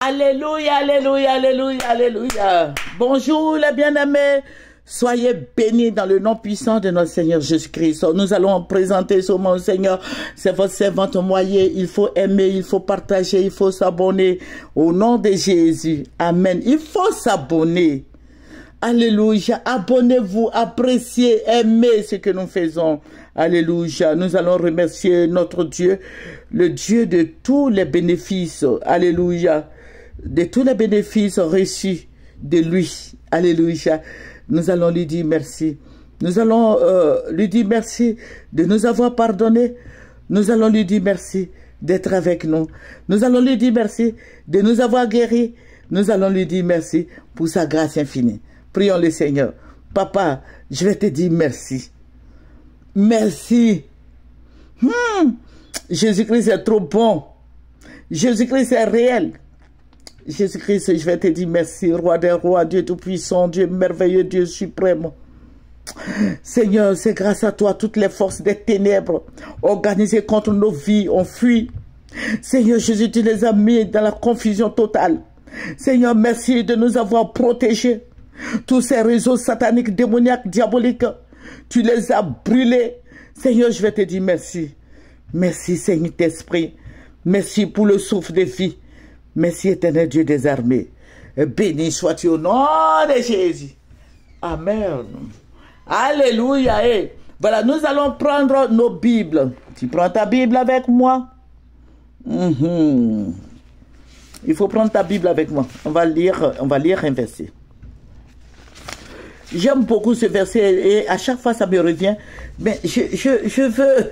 Alléluia, alléluia, alléluia, alléluia. Bonjour les bien-aimés. Soyez bénis dans le nom puissant de notre Seigneur Jésus-Christ. Nous allons présenter ce moment au Seigneur. C'est votre servante moyen. Il faut aimer, il faut partager, il faut s'abonner. Au nom de Jésus. Amen. Il faut s'abonner. Alléluia. Abonnez-vous, appréciez, aimez ce que nous faisons. Alléluia. Nous allons remercier notre Dieu, le Dieu de tous les bénéfices. Alléluia. De tous les bénéfices reçus de lui. Alléluia. Nous allons lui dire merci. Nous allons lui dire merci de nous avoir pardonné. Nous allons lui dire merci d'être avec nous. Nous allons lui dire merci de nous avoir guéris. Nous allons lui dire merci pour sa grâce infinie. Prions le Seigneur. Papa, je vais te dire merci. Merci. Jésus-Christ est trop bon. Jésus-Christ est réel. Jésus-Christ, je vais te dire merci, roi des rois, Dieu tout-puissant, Dieu merveilleux, Dieu suprême. Seigneur, c'est grâce à toi, toutes les forces des ténèbres organisées contre nos vies ont fui. Seigneur Jésus, tu les as mis dans la confusion totale. Seigneur, merci de nous avoir protégés. Tous ces réseaux sataniques, démoniaques, diaboliques, tu les as brûlés. Seigneur, je vais te dire merci. Merci, Saint-Esprit. Merci pour le souffle de vie. Merci, éternel Dieu des armées. Béni sois-tu au nom de Jésus. Amen. Alléluia. Et voilà, nous allons prendre nos Bibles. Tu prends ta Bible avec moi? Il faut prendre ta Bible avec moi. On va lire un verset. J'aime beaucoup ce verset et à chaque fois ça me revient. Mais je veux...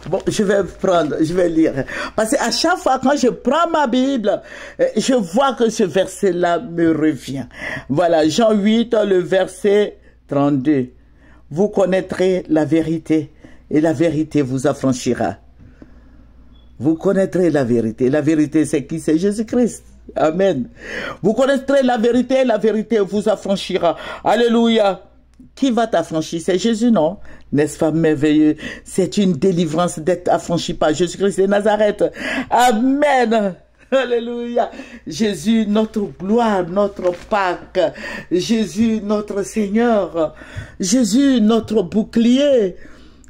Bon, je vais lire. Parce qu'à chaque fois quand je prends ma Bible, je vois que ce verset-là me revient. Voilà, Jean 8, le verset 32. Vous connaîtrez la vérité et la vérité vous affranchira. Vous connaîtrez la vérité. La vérité, c'est qui? C'est Jésus-Christ. Amen. Vous connaîtrez la vérité vous affranchira. Alléluia. Qui va t'affranchir? C'est Jésus, non? N'est-ce pas merveilleux? C'est une délivrance d'être affranchi par Jésus-Christ de Nazareth. Amen. Alléluia. Jésus, notre gloire, notre Pâque. Jésus, notre Seigneur. Jésus, notre bouclier.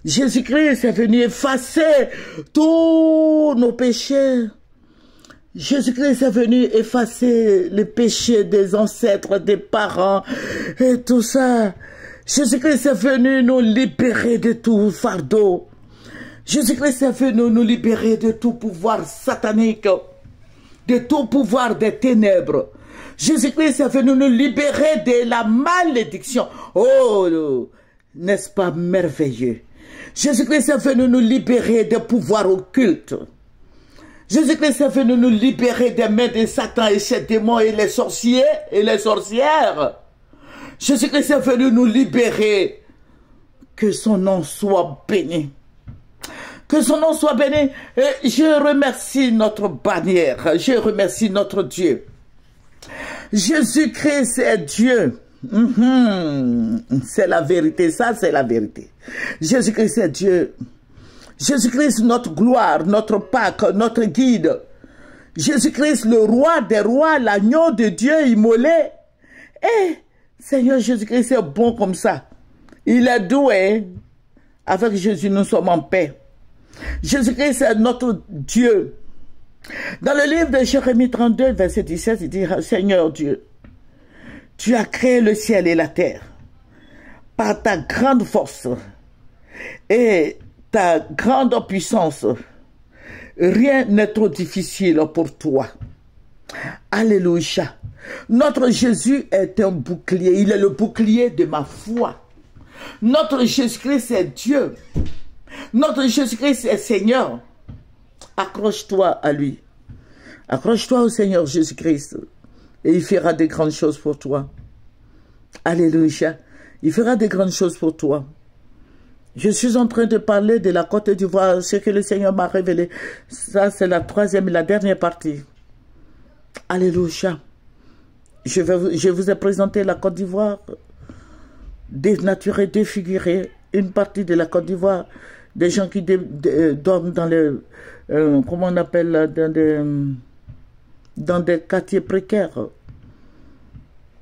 Jésus-Christ est venu effacer tous nos péchés. Jésus-Christ est venu effacer les péchés des ancêtres, des parents et tout ça. Jésus-Christ est venu nous libérer de tout fardeau. Jésus-Christ est venu nous libérer de tout pouvoir satanique, de tout pouvoir des ténèbres. Jésus-Christ est venu nous libérer de la malédiction. Oh, n'est-ce pas merveilleux? Jésus-Christ est venu nous libérer des pouvoirs occultes. Jésus-Christ est venu nous libérer des mains de Satan et ses démons et les sorciers et les sorcières. Jésus-Christ est venu nous libérer. Que son nom soit béni. Que son nom soit béni. Et je remercie notre bannière. Je remercie notre Dieu. Jésus-Christ est Dieu. C'est la vérité. Ça, c'est la vérité. Jésus-Christ est Dieu. Jésus-Christ, notre gloire, notre Pâque, notre guide. Jésus-Christ, le roi des rois, l'agneau de Dieu immolé. Eh, Seigneur Jésus-Christ est bon comme ça. Il est doué. Avec Jésus, nous sommes en paix. Jésus-Christ est notre Dieu. Dans le livre de Jérémie 32, verset 17, il dit, Seigneur Dieu, tu as créé le ciel et la terre par ta grande force et ta grande puissance. Rien n'est trop difficile pour toi. Alléluia. Notre Jésus est un bouclier. Il est le bouclier de ma foi. Notre Jésus-Christ est Dieu. Notre Jésus-Christ est Seigneur. Accroche-toi à lui. Accroche-toi au Seigneur Jésus-Christ. Et il fera de grandes choses pour toi. Alléluia. Il fera de grandes choses pour toi. Je suis en train de parler de la Côte d'Ivoire, ce que le Seigneur m'a révélé. Ça, c'est la troisième et la dernière partie. Alléluia. Je vous ai présenté la Côte d'Ivoire, dénaturée, défigurée. Une partie de la Côte d'Ivoire, des gens qui dorment dans les... comment on appelle, dans des... dans des quartiers précaires.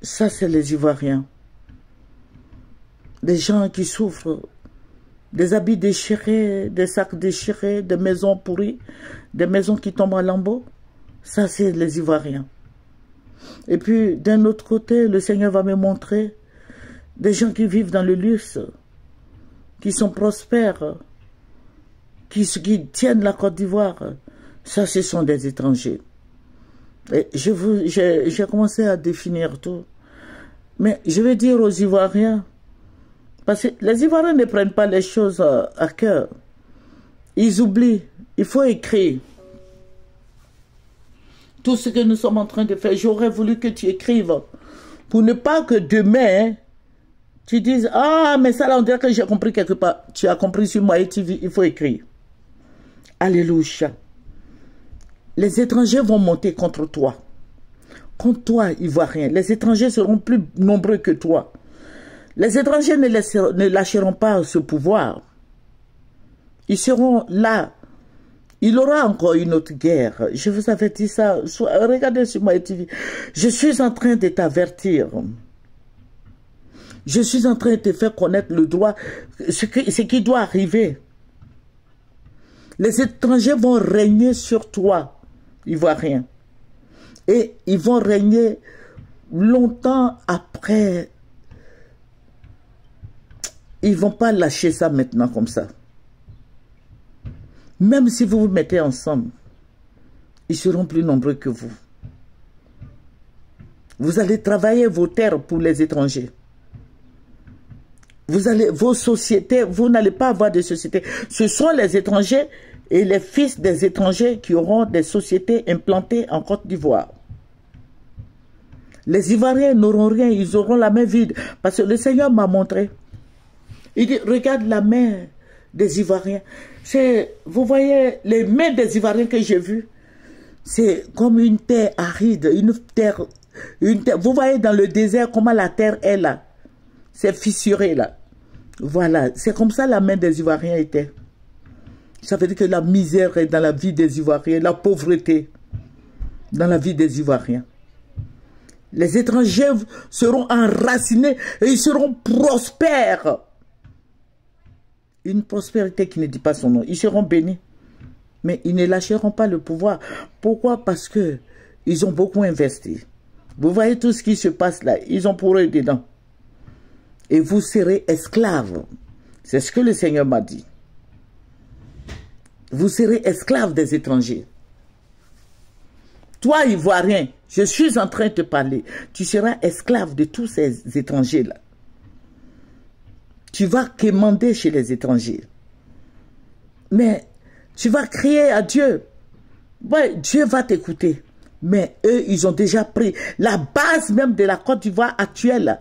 Ça, c'est les Ivoiriens. Des gens qui souffrent, des habits déchirés, des sacs déchirés, des maisons pourries, des maisons qui tombent en lambeaux. Ça, c'est les Ivoiriens. Et puis, d'un autre côté, le Seigneur va me montrer des gens qui vivent dans le luxe, qui sont prospères, qui tiennent la Côte d'Ivoire. Ça, ce sont des étrangers. Et j'ai commencé à définir tout. Mais je vais dire aux Ivoiriens, parce que les Ivoiriens ne prennent pas les choses à cœur. Ils oublient. Il faut écrire. Tout ce que nous sommes en train de faire, j'aurais voulu que tu écrives. Pour ne pas que demain, tu dises, ah, mais ça là, on dirait que j'ai compris quelque part. Tu as compris sur moi et TV, il faut écrire. Alléluia. Les étrangers vont monter contre toi. Contre toi, Ivoirien. Les étrangers seront plus nombreux que toi. Les étrangers ne lâcheront pas ce pouvoir. Ils seront là. Il aura encore une autre guerre. Je vous avais dit ça. Regardez sur moi TV. Je suis en train de t'avertir. Je suis en train de te faire connaître le droit, ce qui doit arriver. Les étrangers vont régner sur toi, Ivoirien. Et ils vont régner longtemps après. Ils ne vont pas lâcher ça maintenant comme ça. Même si vous vous mettez ensemble, ils seront plus nombreux que vous. Vous allez travailler vos terres pour les étrangers. Vos sociétés, vous n'allez pas avoir de sociétés. Ce sont les étrangers et les fils des étrangers qui auront des sociétés implantées en Côte d'Ivoire. Les Ivoiriens n'auront rien, ils auront la main vide. Parce que le Seigneur m'a montré. Il dit, regarde la main des Ivoiriens. Vous voyez les mains des Ivoiriens que j'ai vues. C'est comme une terre aride, une terre. Vous voyez dans le désert comment la terre est là. C'est fissuré là. Voilà, c'est comme ça la main des Ivoiriens était. Ça veut dire que la misère est dans la vie des Ivoiriens, la pauvreté dans la vie des Ivoiriens. Les étrangers seront enracinés et ils seront prospères. Une prospérité qui ne dit pas son nom. Ils seront bénis. Mais ils ne lâcheront pas le pouvoir. Pourquoi? Parce que ils ont beaucoup investi. Vous voyez tout ce qui se passe là. Ils ont pour eux dedans. Et vous serez esclaves. C'est ce que le Seigneur m'a dit. Vous serez esclaves des étrangers. Toi, Ivoirien, je suis en train de te parler. Tu seras esclave de tous ces étrangers-là. Tu vas quémander chez les étrangers. Mais tu vas crier à Dieu. Ouais, Dieu va t'écouter. Mais eux, ils ont déjà pris la base même de la Côte d'Ivoire actuelle.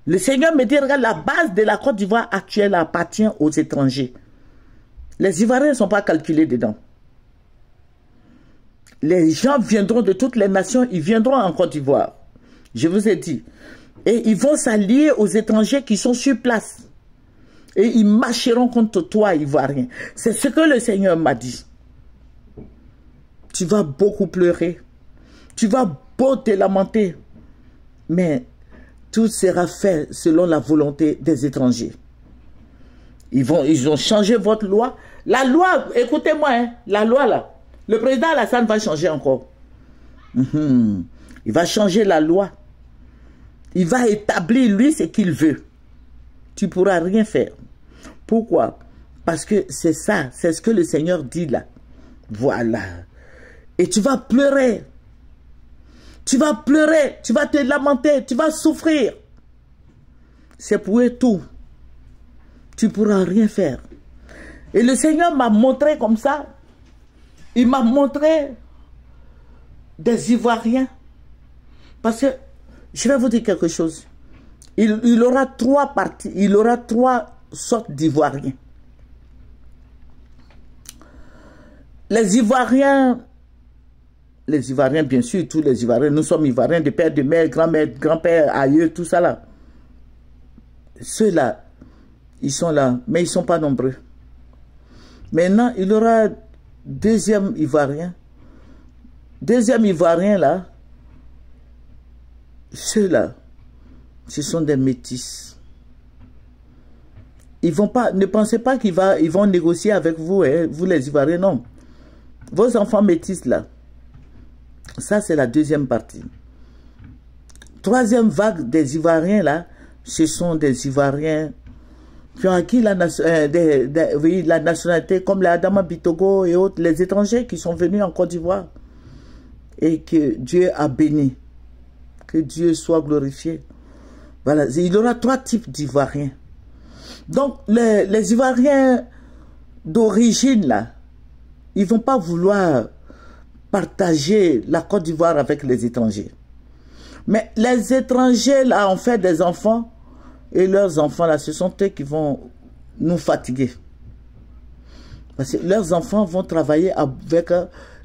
Le Seigneur me dit, regarde, la base de la Côte d'Ivoire actuelle appartient aux étrangers. Les Ivoiriens ne sont pas calculés dedans. Les gens viendront de toutes les nations, ils viendront en Côte d'Ivoire. Je vous ai dit. Et ils vont s'allier aux étrangers qui sont sur place. Et ils marcheront contre toi, Ivoirien. C'est ce que le Seigneur m'a dit. Tu vas beaucoup pleurer. Tu vas beaucoup te lamenter. Mais tout sera fait selon la volonté des étrangers. Ils ont changé votre loi. La loi, écoutez-moi, hein, la loi là. Le président Alassane va changer encore. Il va changer la loi. Il va établir lui ce qu'il veut. Tu ne pourras rien faire. Pourquoi? Parce que c'est ça, c'est ce que le Seigneur dit là. Voilà. Et tu vas pleurer. Tu vas pleurer, tu vas te lamenter, tu vas souffrir. C'est pour eux tout. Tu ne pourras rien faire. Et le Seigneur m'a montré comme ça. Il m'a montré des Ivoiriens. Parce que, je vais vous dire quelque chose. Il aura trois parties, il aura trois sortes d'Ivoiriens. Les Ivoiriens, bien sûr, tous les Ivoiriens, nous sommes Ivoiriens de père, de mère, grand-mère, grand-père, aïeux, tout ça là. Ceux-là, ils sont là, mais ils ne sont pas nombreux. Maintenant, il y aura deuxième Ivoirien. Deuxième Ivoirien, là, ceux-là, ce sont des métis. Ils vont pas, ne pensez pas qu'ils vont négocier avec vous, hein, vous les Ivoiriens, non. Vos enfants métis, là, ça c'est la deuxième partie. Troisième vague des Ivoiriens, là, ce sont des Ivoiriens qui ont acquis la nationalité, comme les Adama Bitogo et autres, les étrangers qui sont venus en Côte d'Ivoire. Et que Dieu a béni. Que Dieu soit glorifié. Voilà, il y aura trois types d'Ivoiriens. Donc, les Ivoiriens d'origine, là, ils ne vont pas vouloir partager la Côte d'Ivoire avec les étrangers. Mais les étrangers, là, ont fait des enfants, et leurs enfants, là, ce sont eux qui vont nous fatiguer. Parce que leurs enfants vont travailler avec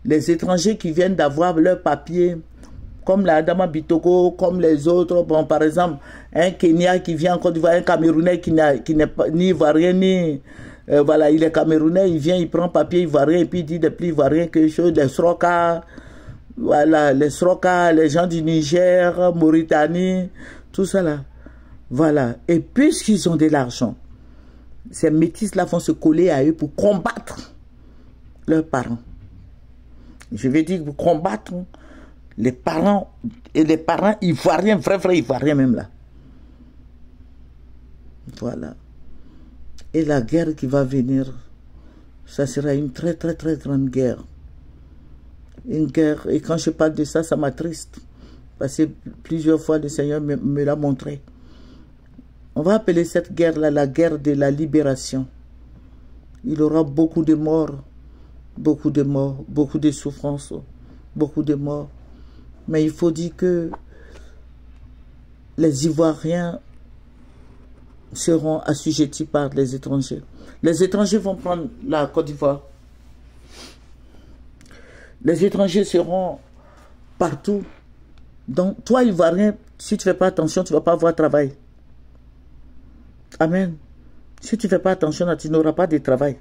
les étrangers qui viennent d'avoir leurs papiers, comme la Adama Bitogo, comme les autres. Bon, par exemple, un Kenya qui vient en Côte d'Ivoire, un Camerounais qui n'est pas ni ivoirien, ni... voilà, il est Camerounais, il vient, il prend papier ivoirien, et puis il dit des plus ivoiriens que chose, les Sroka, voilà, les Sroka, les gens du Niger, Mauritanie, tout ça là. Voilà. Et puisqu'ils ont de l'argent, ces métis-là vont se coller à eux pour combattre leurs parents. Je veux dire, pour combattre les parents, et les parents ivoiriens, vrais ivoiriens même là. Voilà. Et la guerre qui va venir, ça sera une très grande guerre. Une guerre, et quand je parle de ça, ça m'attriste. Parce que plusieurs fois le Seigneur me l'a montré. On va appeler cette guerre-là la guerre de la libération. Il y aura beaucoup de morts, beaucoup de souffrances, beaucoup de morts. Mais il faut dire que les Ivoiriens seront assujettis par les étrangers. Les étrangers vont prendre la Côte d'Ivoire. Les étrangers seront partout. Donc, toi, Ivoirien, si tu ne fais pas attention, tu ne vas pas avoir de travail. Amen. Si tu ne fais pas attention, tu n'auras pas de travail.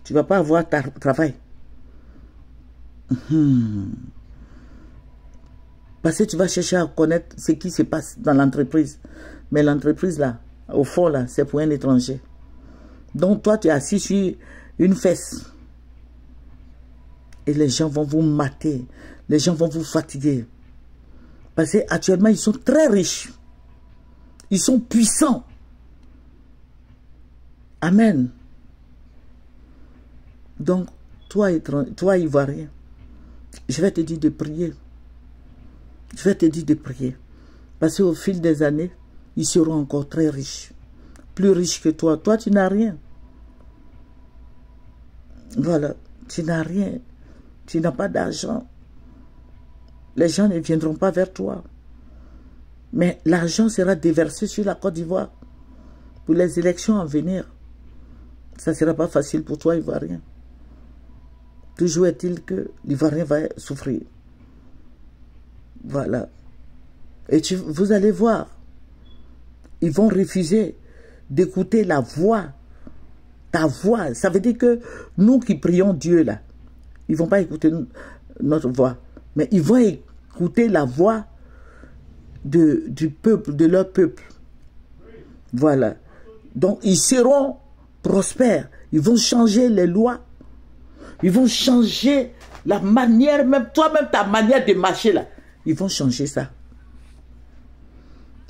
Tu ne vas pas avoir travail. Parce que tu vas chercher à connaître ce qui se passe dans l'entreprise. Mais l'entreprise, là, au fond, là, c'est pour un étranger. Donc, toi, tu es assis sur une fesse. Et les gens vont vous mater. Les gens vont vous fatiguer. Parce qu'actuellement, ils sont très riches. Ils sont puissants. Amen. Donc, toi, Ivoirien, je vais te dire de prier. Je vais te dire de prier. Parce qu'au fil des années, ils seront encore très riches. Plus riches que toi. Toi, tu n'as rien. Voilà. Tu n'as rien. Tu n'as pas d'argent. Les gens ne viendront pas vers toi. Mais l'argent sera déversé sur la Côte d'Ivoire. Pour les élections à venir. Ça ne sera pas facile pour toi, Ivoirien. Toujours est-il que l'Ivoirien va souffrir. Voilà. Et vous allez voir. Ils vont refuser d'écouter la voix. Ta voix. Ça veut dire que nous qui prions Dieu là, ils ne vont pas écouter notre voix. Mais ils vont écouter la voix du peuple, de leur peuple. Voilà. Donc ils seront prospères. Ils vont changer les lois. Ils vont changer la manière, même toi-même ta manière de marcher là. Ils vont changer ça.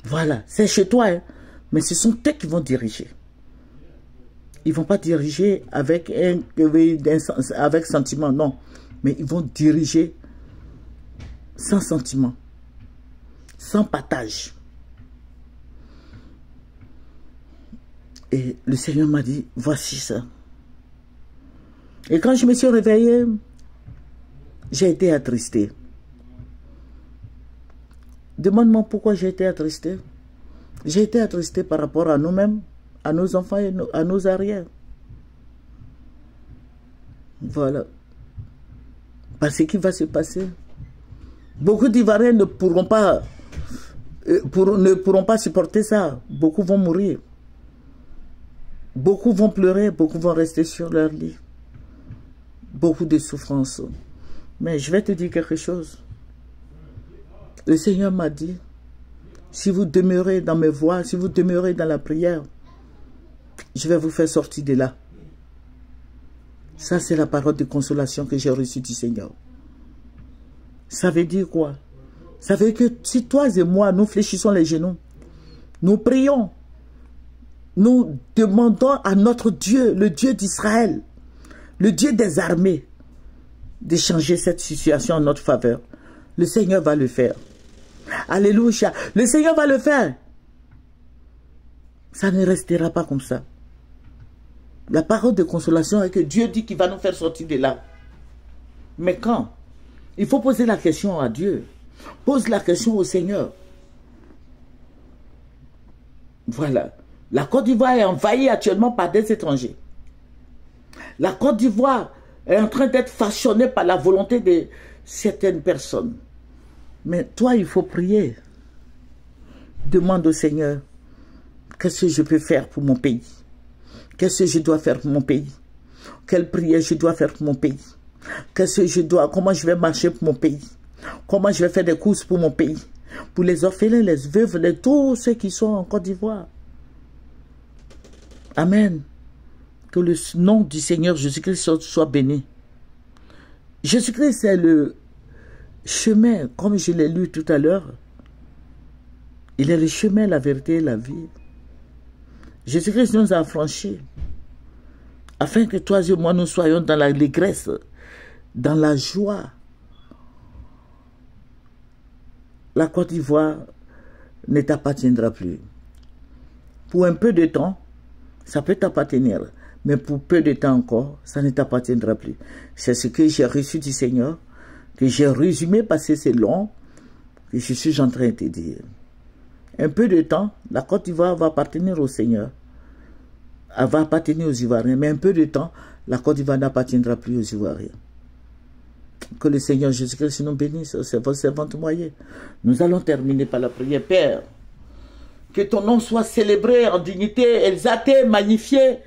Voilà, c'est chez toi, hein. Mais ce sont eux qui vont diriger. Ils ne vont pas diriger avec sentiment, non. Mais ils vont diriger sans sentiment, sans partage. Et le Seigneur m'a dit, voici ça. Et quand je me suis réveillé, j'ai été attristé. Demande-moi pourquoi j'ai été attristé. J'ai été attristé par rapport à nous-mêmes, à nos enfants et à nos arrières. Voilà. Parce que ce qui va se passer. Beaucoup d'Ivoiriens ne pourront pas supporter ça. Beaucoup vont mourir. Beaucoup vont pleurer, beaucoup vont rester sur leur lit. Beaucoup de souffrances. Mais je vais te dire quelque chose. Le Seigneur m'a dit, si vous demeurez dans mes voies, si vous demeurez dans la prière, je vais vous faire sortir de là. Ça, c'est la parole de consolation que j'ai reçue du Seigneur. Ça veut dire quoi? Ça veut dire que si toi et moi, nous fléchissons les genoux, nous prions, nous demandons à notre Dieu, le Dieu d'Israël, le Dieu des armées, de changer cette situation en notre faveur. Le Seigneur va le faire. Alléluia. Le Seigneur va le faire. Ça ne restera pas comme ça. La parole de consolation est que Dieu dit qu'il va nous faire sortir de là. Mais quand? Il faut poser la question à Dieu. Pose la question au Seigneur. Voilà. La Côte d'Ivoire est envahie actuellement par des étrangers. La Côte d'Ivoire est en train d'être façonnée par la volonté de certaines personnes. Mais toi, il faut prier. Demande au Seigneur, qu'est-ce que je peux faire pour mon pays? Qu'est-ce que je dois faire pour mon pays? Quelle prière je dois faire pour mon pays? Qu'est-ce que je dois, comment je vais marcher pour mon pays? Comment je vais faire des courses pour mon pays? Pour les orphelins, les veuves, tous ceux qui sont en Côte d'Ivoire. Amen. Que le nom du Seigneur Jésus-Christ soit béni. Jésus-Christ, c'est le chemin, comme je l'ai lu tout à l'heure. Il est le chemin, la vérité et la vie. Jésus-Christ nous a affranchis, afin que toi et moi, nous soyons dans l'allégresse, dans la joie. La Côte d'Ivoire ne t'appartiendra plus. Pour un peu de temps, ça peut t'appartenir, mais pour peu de temps encore, ça ne t'appartiendra plus. C'est ce que j'ai reçu du Seigneur, que j'ai résumé parce que c'est long, que je suis en train de te dire. Un peu de temps, la Côte d'Ivoire va appartenir au Seigneur. Elle va appartenir aux Ivoiriens, mais un peu de temps, la Côte d'Ivoire n'appartiendra plus aux Ivoiriens. Que le Seigneur Jésus-Christ nous bénisse, c'est votre servante moyen. Nous allons terminer par la prière. Père, que ton nom soit célébré en dignité, exalté, magnifié,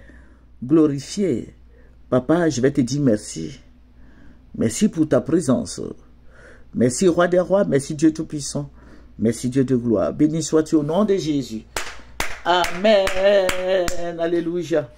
glorifié. Papa, je vais te dire merci. Merci pour ta présence. Merci, Roi des rois. Merci, Dieu Tout-Puissant. Merci, Dieu de gloire. Béni sois-tu au nom de Jésus. Amen. Alléluia.